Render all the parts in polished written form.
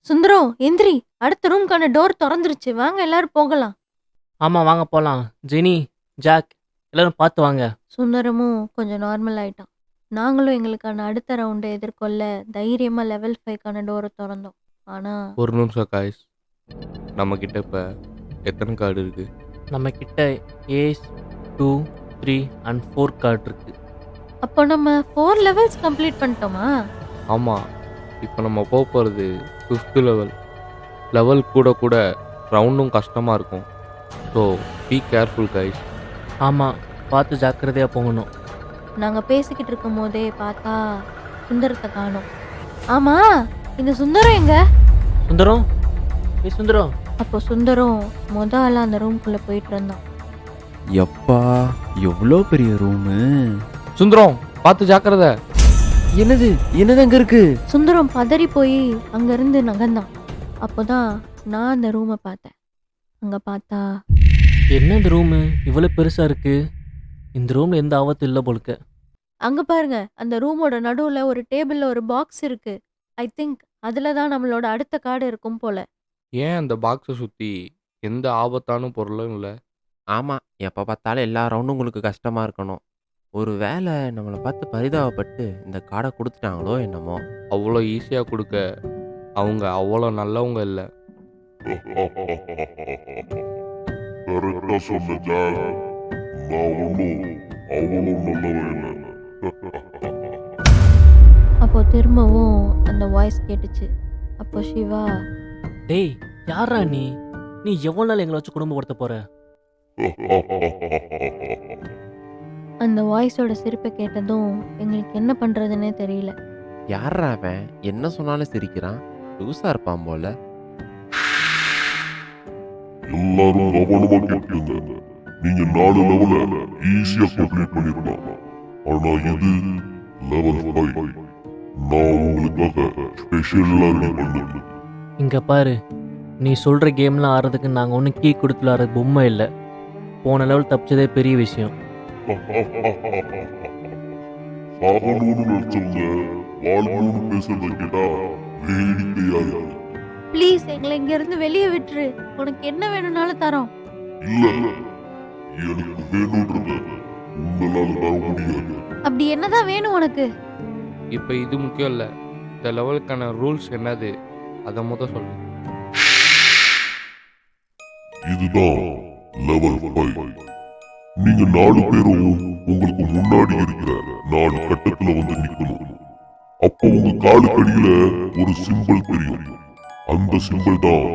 சுந்தரம் எந்திரி. அடுத்த ரூம்க்கான டோர் தொறந்துருச்சு. வாங்க எல்லாரும் போகலாம். ஆமாம் வாங்க போகலாம். ஜெனி, ஜாக் எல்லாரும் பார்த்து வாங்க. சுந்தரமும் கொஞ்சம் நார்மல் ஆயிட்டான். நாங்களும் எங்களுக்கான அடுத்த ரவுண்டை எதிர்கொள்ள தைரியமா லெவல் 5க்கான டோரை திறந்தோம். ஆனா ஒரு நிமிஷம் காய்ஸ், நம்மக்கிட்ட இப்போ எத்தனை கார்டு இருக்குது? நம்ம கிட்ட ஏஸ் 2, 3 and 4 கார்டு இருக்கு. அப்போ நம்ம 4 லெவல்ஸ் கம்ப்ளீட் பண்ணிட்டோமா? ஆமாம், இப்போ நம்ம போக போகிறது 5th லெவல். லெவல் கூட கூட ரவுண்டும் கஷ்டமாக இருக்கும். So be careful guys. ஆமாம், பார்த்து ஜாக்கிரதையாக போகணும். நாங்க பேசிக்கிட்டு இருக்கும் போதே பார்த்தா சுந்தரத்தை காணோம். ஆமா, இந்த சுந்தரம் எங்க? சுந்தரம், சுந்தரம். அப்போ சுந்தரம் ஆளா அந்த ரூம்குள்ள போயிட்டு இருந்தான். எப்பா எவ்வளோ பெரிய ரூமு! சுந்தரம் பார்த்து ஜாக்கிரதை. என்னது அங்க இருக்கு? சுந்தரம் பதறி போய் அங்கிருந்து நகர்ந்தான். அப்போதான் நான் அந்த ரூமை பார்த்தேன். அங்க பார்த்தா என்ன இந்த ரூமு இவ்வளோ பெருசாக இருக்கு? இந்த ரூமில் எந்த ஆபத்தும் இல்லை போலுக்க. அங்க பாருங்க, அந்த ரூமோட நடுவுல ஒரு டேபிள்ல ஒரு பாக்ஸ் இருக்கு. ஐ திங்க் அதுல தான் நம்மளோட அடுத்த கார்டு இருக்கும் போல. ஏன் அந்த பாக்ஸை சுற்றி எந்த ஆபத்தான பொருளும் இல்லை? ஆமா, எப்ப பார்த்தாலும் எல்லா ரவுண்டும் உங்களுக்கு கஷ்டமா இருக்கணும். ஒரு வேளை நம்மளை பார்த்து பரிதாபப்பட்டு இந்த கார்டை கொடுத்துட்டாங்களோ என்னமோ. அவ்வளோ ஈஸியாக கொடுக்க அவங்க அவ்வளோ நல்லவங்க இல்லை. கரெக்டா சொன்ன ஜாக். நான் ஒன்றும் அவ்வளோ நல்லவன் இல்லை. அப்போ திரும்பவும் அந்த வாய்ஸ் கேட்டுச்சு. அப்போ சிவா, டேய் யாரா நீ? நீ எவ்வளோ நாள் எங்களை வச்சு குடும்பப்படுத்த போற? அந்த வாய்ஸோட சிரிப்பை கேட்டதும் எங்களுக்கு என்ன பண்றதுன்னே தெரியல. யாரா அவன்? என்ன சொன்னாலும் சிரிக்கிறான். லூசா இருப்பான் போல. எல்லாரும் கவனமா கேட்குங்க. நீங்க 4 லெவல ஈஸியா கம்ப்ளீட் பண்ணிருக்கலாம். ஆனா இது லெவல் 5. நான் உங்களுக்காக ஸ்பெஷலா ரெடி பண்ணது. இங்கே பாரு, நீ சொல்கிற கேம்லாம் ஆடுறதுக்கு நாங்கள் ஒன்றும் கீ கொடுத்து ஆடுற பொம்மை இல்லை. போன லெவல் தப்பிச்சதே பெரிய விஷயம். சாகணும்னு நினைச்சவங்க வாழ்ணும்னு பேசுறத கேட்டா வேடிக்கையா இருக்கு. ப்ளீஸ் எங்களை இங்க இருந்து வெளியே விட்டுரு. உனக்கு என்ன வேணும்னாலும் தரோம். இல்ல, எனக்கு வேணும்ன்றத உங்களால தர முடியாது. அப்படி என்னதான் வேணும் உனக்கு? இப்போ இது முக்கியம் இல்லை. இந்த லெவலுக்கான ரூல்ஸ் என்னது அதை சொல்லு. இதுதான் லெவல் 5. நீங்க 4 பேரும் உங்களுக்கு முன்னாடி இருக்கிற 4 கட்டத்துல வந்து நிக்கணும். அப்போ உங்க காலுக்கடியில ஒரு சிம்பிள் தெரியும். அந்த சிம்பிள் தான்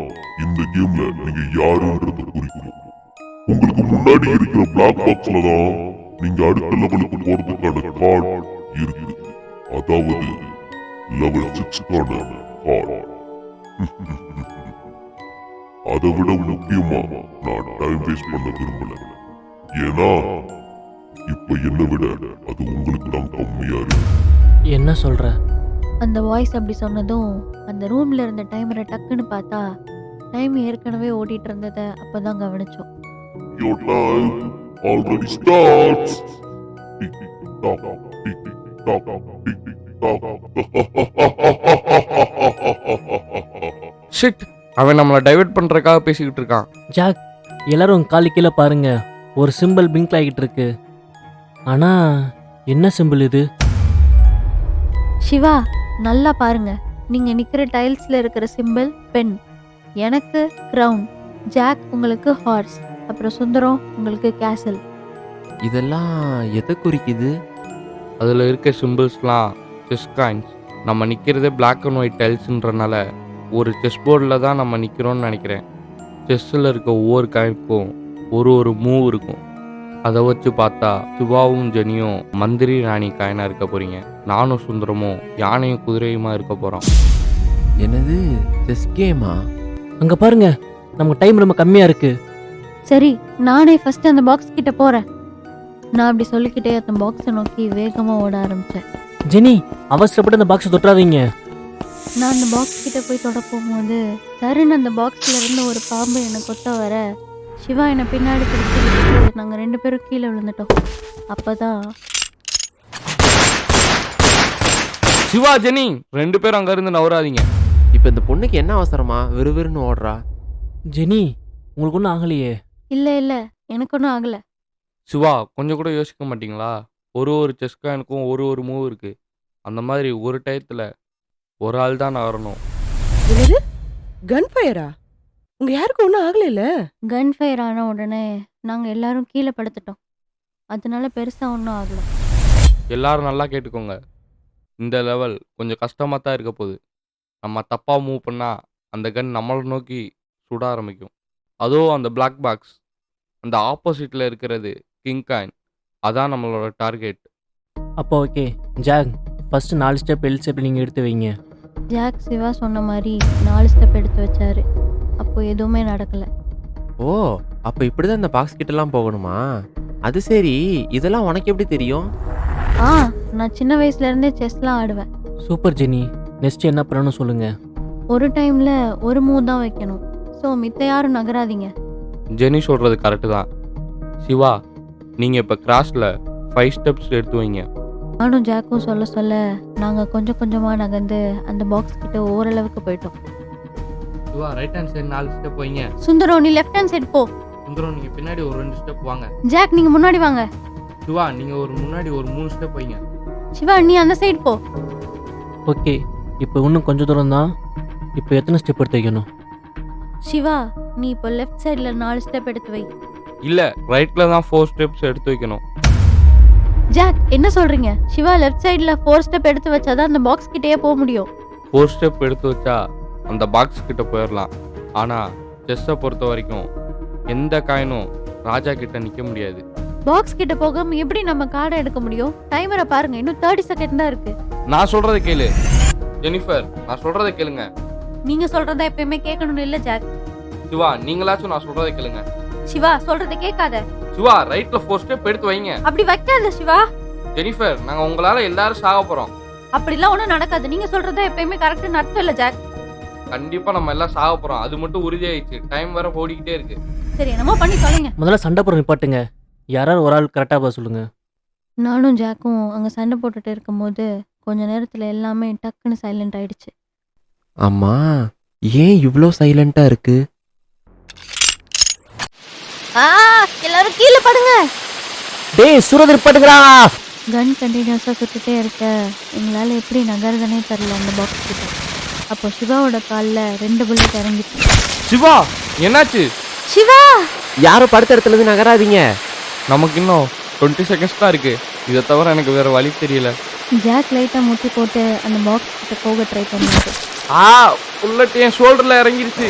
இந்த கேம்ல நீங்க யாருன்றத குறிக்கும். உங்களுக்கு முன்னாடி இருக்கிற பிளாக் பாக்ஸ்ல தான் நீங்க அடுத்த லெவலுக்கு போறதுக்கான கார்டு இருக்கு. அதாவது லெவல் 6க்கான கார்டு. அதை விட முக்கியமா நான் டைம் வேஸ்ட் பண்ண விரும்பல. ஏன்னா இப்ப என்ன விட அது உங்களுக்கு தான் கம்மியா இருக்கு. என்ன சொல்கிற? அந்த வாய்ஸ் அப்படி சொன்னதும் அந்த ரூம்ல இருந்த டைமரை டக்குன்னு பார்த்தா டைம் ஏற்கனவே ஓடிட்டு இருந்ததை அப்பதான் கவனிச்சோம். Your time already starts. Tick tick tock, tick tick tock, tick tick tock. Shit, அவன் நம்மளை டைவர்ட் பண்ணுறதுக்காக பேசிக்கிட்டு இருக்கான். ஜாக், எல்லாரும் காலு கீழே பாருங்க. ஒரு சிம்பிள் பிங்க் ஆகிட்டு இருக்கு. ஆனால் என்ன சிம்பிள் இது? சிவா, நல்லா பாருங்க. நீங்க நிக்கிற டைல்ஸ்ல இருக்கிற சிம்பிள் பென். எனக்கு கிரவுன், ஜாக் உங்களுக்கு ஹார்ஸ், அப்புறம் சுந்தரம் உங்களுக்கு கேசல். இதெல்லாம் எதை குறிக்குது? அதில் இருக்க சிம்பிள்ஸ்லாம் செஸ் காயின்ஸ். நம்ம நிற்கிறதே பிளாக் அண்ட் ஒயிட் டைல்ஸுன்றனால ஒரு செஸ் போர்டில் தான் நம்ம நிற்கிறோன்னு நினைக்கிறேன். செஸ்ஸில் இருக்க ஒவ்வொரு காயினுக்கும் ஒரு மூவ் இருக்கும். அதை வச்சு பார்த்தா சிவாவும் ஜெனியும் மந்திரி ராணி காயினாக இருக்க போகிறீங்க. நானும் சுந்தரமும் யானையும் குதிரையுமா இருக்க போகிறோம். என்னது, செஸ் கேமா? அங்கே பாருங்க, நமக்கு டைம் ரொம்ப கம்மியாக இருக்கு. சரி, நானே ஃபர்ஸ்ட் அந்த பாக்ஸ் கிட்ட போறேன். நான் அப்படி சொல்லிக்கிட்டே அந்த பாக்ஸை நோக்கி வேகமா ஓட ஆரம்பிச்சேன். ஜெனி, அவசரப்பட்டு அந்த பாக்ஸை தொட்டாதீங்க. நான் அந்த பாக்ஸ் கிட்ட போய் தொட போகும்போது சருன்னு அந்த பாக்ஸ்ல இருந்து ஒரு பாம்பு என்னை கொத்த வர சிவா என்னை பின்னாடி பிடிச்சிட்டு நாங்க 2 பேரும் கீழே விழுந்துட்டோம். அப்பதான் சிவா, ஜெனி 2 பேரும் அங்கேருந்து நவராதீங்க. இப்போ இந்த பொண்ணு பொண்ணுக்கு என்ன அவசரமா விறுவிறுன்னு ஓடுறா? ஜெனி, உங்களுக்கு ஒன்றும் ஆகலையே? இல்லை இல்லை, எனக்கு ஒன்றும் ஆகலை. சிவா, கொஞ்சம் கூட யோசிக்க மாட்டீங்களா? ஒரு செஸ் காயினுக்கும் ஒரு மூவ் இருக்கு. அந்த மாதிரி ஒரு டயத்துல ஒரு ஆள் தான் நகரணும். என்னது? கன் ஃபயரா? உங்க யாருக்கும் ஒன்றும் ஆகலைல்ல? கன் ஃபயர் ஆன உடனே நாங்கள் எல்லாரும் கீழே படுத்துட்டோம். அதனால பெருசாக ஒன்றும் ஆகலை. எல்லாரும் நல்லா கேட்டுக்கோங்க. இந்த லெவல் கொஞ்சம் கஷ்டமாக தான் இருக்க போகுது. நம்ம தப்பாக மூவ் பண்ணால் அந்த கன் நம்மளை நோக்கி சுட ஆரம்பிக்கும். அதுவும் அந்த பிளாக் பாக்ஸ், அந்த ஆப்போசிட்டில் இருக்கிறது கிங் காயின், அதான் நம்மளோட டார்கெட். அப்போ ஓகே ஜாக், ஃபஸ்ட்டு 4 ஸ்டெப் எல் ஸ்டெப் நீங்கள் எடுத்து வைங்க. ஜாக் சிவா சொன்ன மாதிரி 4 ஸ்டெப் எடுத்து வச்சாரு. அப்போ எதுவுமே நடக்கலை. ஓ, அப்போ இப்படிதான் இந்த பாக்ஸ் கிட்டலாம் போகணுமா? அது சரி, இதெல்லாம் உனக்கு எப்படி தெரியும்? ஆ, நான் சின்ன வயசுலேருந்தே செஸ்லாம் ஆடுவேன். சூப்பர் ஜெனி, நெக்ஸ்ட் என்ன பண்ணணும்னு சொல்லுங்கள். ஒரு டைமில் ஒரு மூவ் தான் வைக்கணும். ஸோ மித்த யாரும் நகராதீங்க. ஜெனி சொல்கிறது கரெக்டு தான். சிவா, நீங்கள் இப்போ கிராஸில் 5 ஸ்டெப்ஸ் எடுத்து வைங்க. நானும் ஜாக்கும் சொல்ல சொல்ல நாங்கள் கொஞ்சம் கொஞ்சமாக நகர்ந்து அந்த பாக்ஸ் கிட்ட ஓரளவுக்கு போயிட்டோம். Shiva, right hand side 4 step வைங்க. சுந்தரம், நீ லெஃப்ட் ஹேண்ட் சைடு போ. சுந்தரம், நீங்கள் பின்னாடி ஒரு 2 ஸ்டெப் வாங்க. ஜாக், நீங்கள் முன்னாடி வாங்க. சிவா, நீங்கள் முன்னாடி ஒரு 3 ஸ்டெப் வைங்க. சிவா, நீ அந்த சைடு போ. ஓகே, இப்போ இன்னும் கொஞ்சம் தூரம் தான். இப்போ எத்தனை ஸ்டெப் எடுத்து வைக்கணும்? சிவா, நீ இப்போ லெஃப்ட் சைடில் 4 ஸ்டெப் எடுத்து வை. இல்லை, ரைட்டில் தான் 4 ஸ்டெப்ஸ் எடுத்து வைக்கணும். ஜாக், என்ன சொல்றீங்க? சிவா லெஃப்ட் சைடில் 4 ஸ்டெப் எடுத்து வச்சாதான் அந்த பாக்ஸ் கிட்டேயே போக முடியும். 4 ஸ்டெப் எடுத்து வச்சா அந்த பாக்ஸ் கிட்ட போயிடலாம். ஆனால் செஸ்ஸை பொறுத்த வரைக்கும் எந்த காயினும் ராஜா கிட்ட நிற்க முடியாது. பாக்ஸ் கிட்ட போகாம எப்படி நம்ம கார்டை எடுக்க முடியும்? டைமரை பாருங்க, இன்னும் 30 செகண்ட் தான் இருக்கு. நான் சொல்றதை கேளு ஜெனிஃபர், நான் சொல்றதை கேளுங்க. நீங்க சொல்றத எப்பயுமே கேட்கணும்னு இல்ல ஜாக். சிவா, நீங்களாச்சும் நான் சொல்றதை கேளுங்க. சிவா, சொல்றத கேட்காத. சிவா, ரைட்ல 4 ஸ்டெப் எடுத்து வைங்க. அப்படி வைக்காத சிவா. ஜெனிஃபர், நாங்க உங்களால எல்லாரும் சாக போறோம். அப்படிலாம் ஒண்ணும் நடக்காது. நீங்க சொல்றத எப்பயுமே கரெக்ட்னு அர்த்தம் இல்ல ஜாக். கண்டிப்பா நம்ம எல்லாம் சாக போறோம், அது மட்டும் உறுதியாயிடுச்சு. டைம் வேற ஓடிக்கிட்டே இருக்கு. சரி, என்னமோ பண்ணி சொல்லுங்க. முதல்ல சண்டை போட நிப்பாட்டுங்க. யாராவது ஒரு ஆள் கரெக்டாக பதில் சொல்லுங்கள். நானும் ஜாக்கும் அங்க சண்டை போட்டுட்டு இருக்கும்போது கொஞ்ச நேரத்துல எல்லாமே டக்குன்னு சைலண்ட் ஆயிடுச்சு. அம்மா, ஏன் இவ்வளோ சைலண்டா இருக்கு? எல்லாரும் கீழே படுங்க. டேய் சூரத் நிப்பாட்டுங்கடா. கன் கண்டினியூஸா சுட்டுட்டே இருக்க எங்களால எப்படி நகர்றதுனே தெரியல அந்த பாக்ஸ் கிட்ட. அப்போ சிவாவோட கால்ல 2 புல்லட் இறங்கிச்சு. சிவா, என்னாச்சு? சிவா, யாரும் படுத்த இடத்துல இருந்து நகராதீங்க. நமக்கு இன்னும் 20 செகண்ட்ஸ் தான் இருக்கு. இதை தவிர எனக்கு வேற வழி தெரியல. ஜாக் லைட்டா முட்டி போட்டு அந்த பாக்ஸ் கிட்ட போக ட்ரை பண்ணாரு. புல்லட் என் ஷோல்டர்ல இறங்கிருச்சு.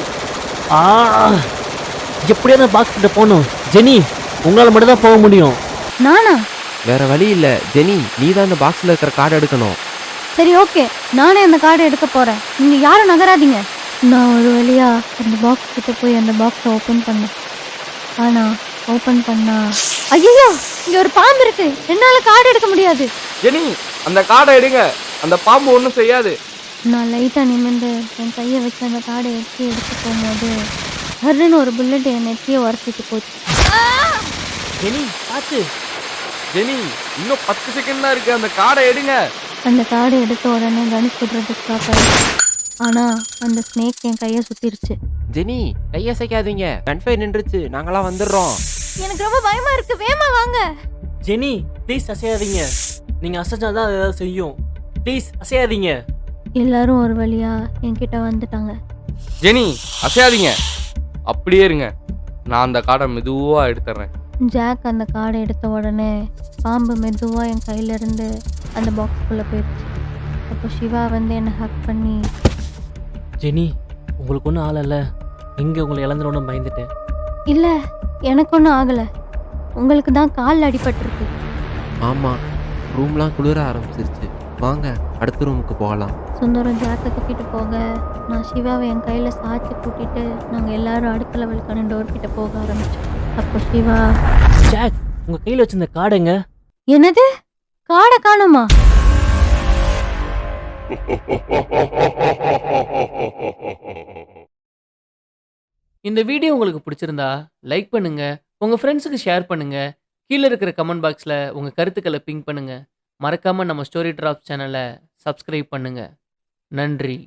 எப்படியாவது பாக்ஸ் கிட்ட போகணும். ஜெனி, உங்களால் மட்டும் தான் போக முடியும். நானா? வேற வழி இல்ல. ஜெனி, நீ தான் அந்த பாக்ஸ்ல இருக்கிற கார்டு எடுக்கணும். சரி, ஓகே, நானே அந்த கார்டை எடுக்க போறேன். நீங்க யாரும் நகராதீங்க. நான் ஒரு வழியா அந்த பாக்ஸ் கிட்ட போய் அந்த பாக்ஸை ஓபன் பண்ணேன். ஆனா ஓபன் பண்ணா ஐயோ, இங்க ஒரு பாம்பு இருக்கு. என்னால கார்டு எடுக்க முடியாது. ஜெனி, அந்த கார்டை எடுங்க. அந்த பாம்பு ஒன்றும் செய்யாது. நான் லைட்டா நிமிர்ந்து என் கையை வச்சு அந்த கார்டை எடுத்து போகும்போது ஹர்ன்னு ஒரு புல்லட் என் நெத்தியை உரசிட்டு போச்சு. ஜெனி பார்த்து. ஜெனி, இன்னும் 10 செகண்ட் தான் இருக்கு. அந்த கார்டை எடுங்க. அந்த கார்டை எடுத்த உடனே கணேஷ் சுடுறது ஸ்டாப் ஆயிடுச்சு. ஆனா அந்த ஸ்னேக் என் கையை சுத்திருச்சு. ஜெனி, கையசைக்காதீங்க. கன்ஃபைன் நின்றுச்சு. நாங்களாம் வந்துடுறோம். எனக்கு ரொம்ப பயமா இருக்கு. வேமா வாங்க. ஜெனி ப்ளீஸ் அசையாதீங்க. நீங்கள் அசைச்சாதான் அது ஏதாவது செய்யும். ப்ளீஸ் அசையாதீங்க. எல்லாரும் ஒரு வழியா என்கிட்ட வந்துட்டாங்க. ஜெனி, அசையாதீங்க, அப்படியே இருங்க. நான் அந்த கார்டை மெதுவா எடுத்துறேன். ஜாக் அந்த கார்டை எடுத்த உடனே பாம்பு மெதுவா என் கையில இருந்து அந்த பாக்ஸ்குள்ள போயிடுச்சு. அப்போ சிவா வந்து என்னை ஹக் பண்ணி, ஜெனி, உங்களுக்கு ஒன்றும் ஆளல. எங்கே உங்களை இழந்துடணும் பயந்துட்டேன். இல்லை, எனக்கு ஒன்றும் ஆகலை. உங்களுக்கு தான் காலில் அடிபட்டிருக்கு. ஆமா, ரூம்லாம் குளிர ஆரம்பிச்சிருச்சு. வாங்க அடுத்த ரூமுக்கு போகலாம். சுந்தரம் ஜாக்கை தூக்கிட்டு போக நான் சிவாவை என் கையில் சாய்ச்சி கூட்டிட்டு நாங்கள் எல்லாரும் அடுத்த லெவலுக்கான டோர் கிட்ட போக ஆரம்பித்தோம். அப்போ சிவா, ஜாக், உங்கள் கையில் வச்சிருந்த கார்டுங்க. என்னது? காடை காணுமா? இந்த வீடியோ உங்களுக்கு பிடிச்சிருந்தா லைக் பண்ணுங்க, உங்க ஃப்ரெண்ட்ஸுக்கு ஷேர் பண்ணுங்க, கீழே இருக்கிற கமெண்ட் பாக்ஸில் உங்கள் கருத்துக்களை பிங்க் பண்ணுங்க. மறக்காம நம்ம ஸ்டோரி டிராப்ஸ் சேனலை சப்ஸ்கிரைப் பண்ணுங்க. நன்றி.